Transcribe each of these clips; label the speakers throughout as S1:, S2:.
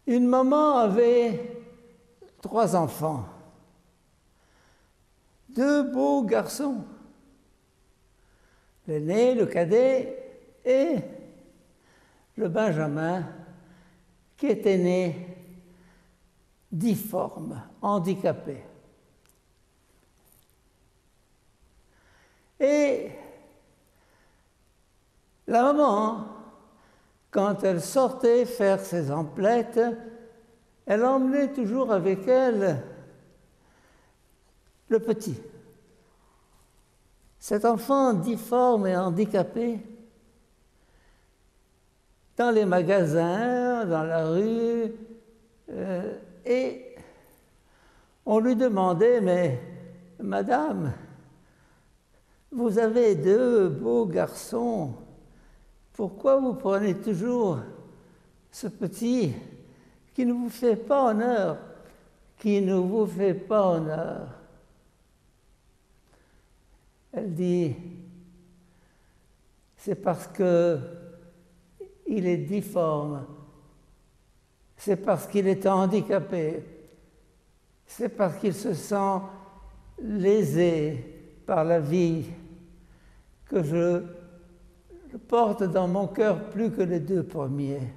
S1: Une maman avait 3 enfants, 2 beaux garçons, l'aîné, le cadet et le Benjamin, qui était né difforme, handicapé. Et la maman, quand elle sortait faire ses emplettes, elle emmenait toujours avec elle le petit. Cet enfant difforme et handicapé, dans les magasins, dans la rue, et on lui demandait, mais madame, vous avez 2 beaux garçons, pourquoi vous prenez toujours ce petit qui ne vous fait pas honneur, qui ne vous fait pas honneur? Elle dit, c'est parce que il est difforme, c'est parce qu'il est handicapé, c'est parce qu'il se sent lésé par la vie que je le porte dans mon cœur plus que les 2 premiers,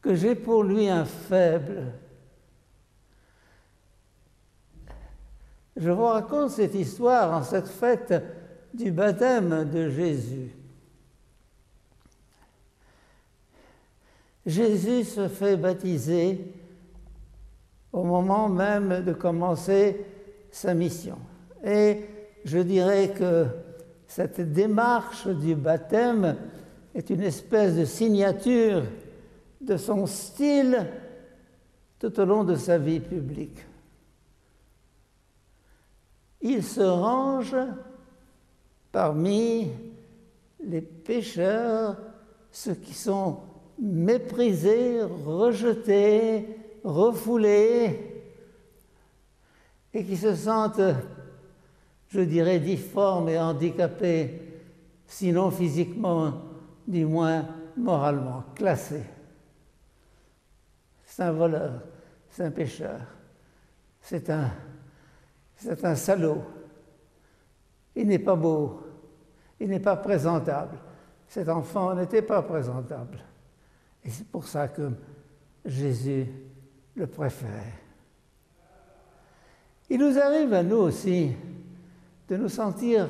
S1: que j'ai pour lui un faible. Je vous raconte cette histoire en cette fête du baptême de Jésus. Jésus se fait baptiser au moment même de commencer sa mission. Et je dirais que cette démarche du baptême est une espèce de signature de son style tout au long de sa vie publique. Il se range parmi les pécheurs, ceux qui sont méprisés, rejetés, refoulés, et qui se sentent, je dirais, difformes et handicapés, sinon physiquement, du moins moralement, classés. C'est un voleur, c'est un pécheur, c'est un salaud. Il n'est pas beau, il n'est pas présentable. Cet enfant n'était pas présentable. Et c'est pour ça que Jésus le préférait. Il nous arrive à nous aussi de nous sentir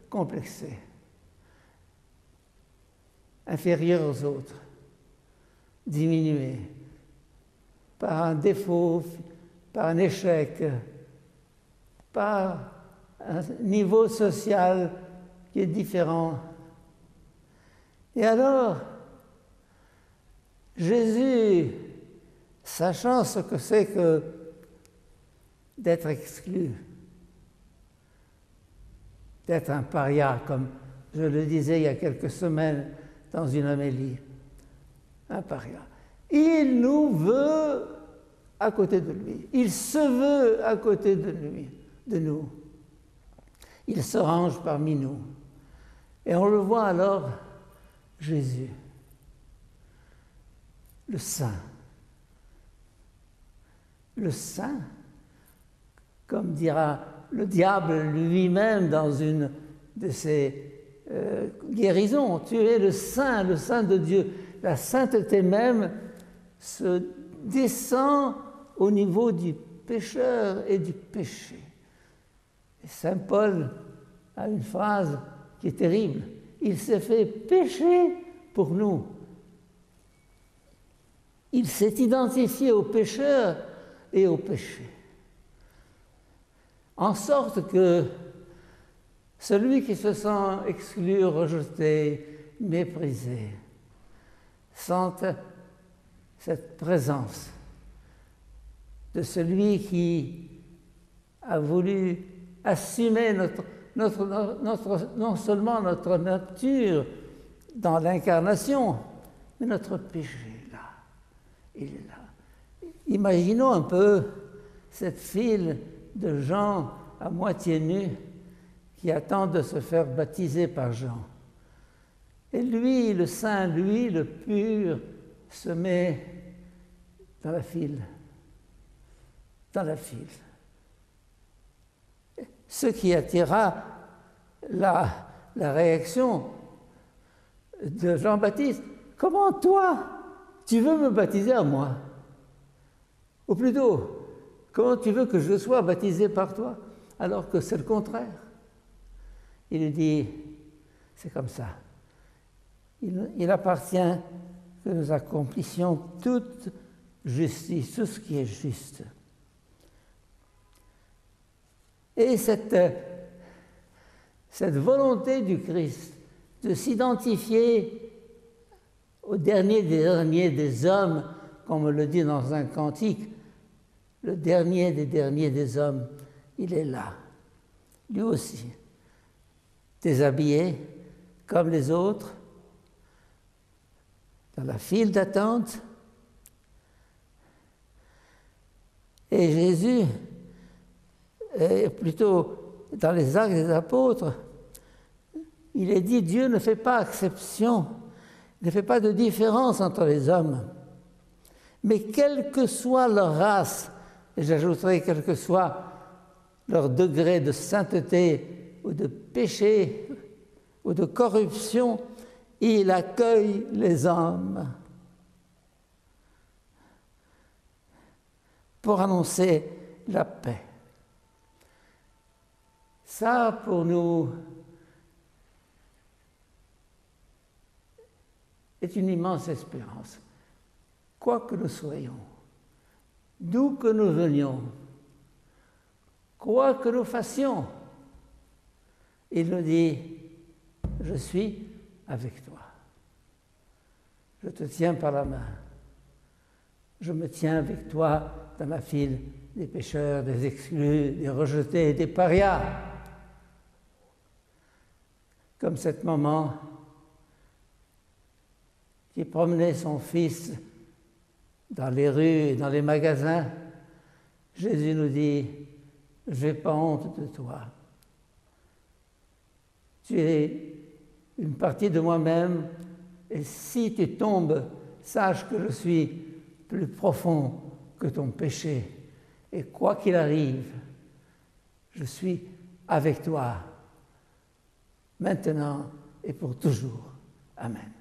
S1: complexés, inférieurs aux autres, diminués par un défaut, par un échec, par un niveau social qui est différent. Et alors, Jésus, sachant ce que c'est que d'être exclu, d'être un paria, comme je le disais il y a quelques semaines dans une homélie, un paria, il nous veut à côté de lui, il se veut à côté de lui, de nous. Il se range parmi nous. Et on le voit alors, Jésus, le Saint. Le Saint, comme dira le diable lui-même dans une de ses guérisons, tu es le Saint de Dieu. La sainteté même se descend au niveau du pécheur et du péché. Et Saint Paul a une phrase qui est terrible. Il s'est fait pécher pour nous. Il s'est identifié au pécheur et au péché. En sorte que celui qui se sent exclu, rejeté, méprisé, sente cette présence de celui qui a voulu assumer non seulement notre nature dans l'incarnation, mais notre péché, là. Il est là. Imaginons un peu cette file de gens à moitié nus qui attendent de se faire baptiser par Jean. Et lui, le saint, lui, le pur, se met dans la file. Dans la file. Ce qui attira la réaction de Jean-Baptiste. Comment toi, tu veux me baptiser à moi? Ou plutôt, comment tu veux que je sois baptisé par toi alors que c'est le contraire? Il lui dit, c'est comme ça. Il appartient que nous accomplissions toute justice, tout ce qui est juste. Et cette volonté du Christ de s'identifier au dernier des derniers des hommes, comme on le dit dans un cantique, le dernier des derniers des hommes, il est là, lui aussi, déshabillé comme les autres, dans la file d'attente. Et Jésus, plutôt dans les Actes des Apôtres, il est dit, Dieu ne fait pas exception, ne fait pas de différence entre les hommes. Mais quelle que soit leur race, et j'ajouterai quel que soit leur degré de sainteté ou de péché ou de corruption, il accueille les hommes pour annoncer la paix. Ça, pour nous, est une immense espérance. Quoi que nous soyons, d'où que nous venions, quoi que nous fassions, il nous dit, je suis avec toi. Je te tiens par la main. Je me tiens avec toi dans la file des pécheurs, des exclus, des rejetés, des parias. Comme cette maman qui promenait son fils dans les rues et dans les magasins, Jésus nous dit, je n'ai pas honte de toi. Tu es une partie de moi-même, et si tu tombes, sache que je suis plus profond que ton péché. Et quoi qu'il arrive, je suis avec toi, maintenant et pour toujours. Amen.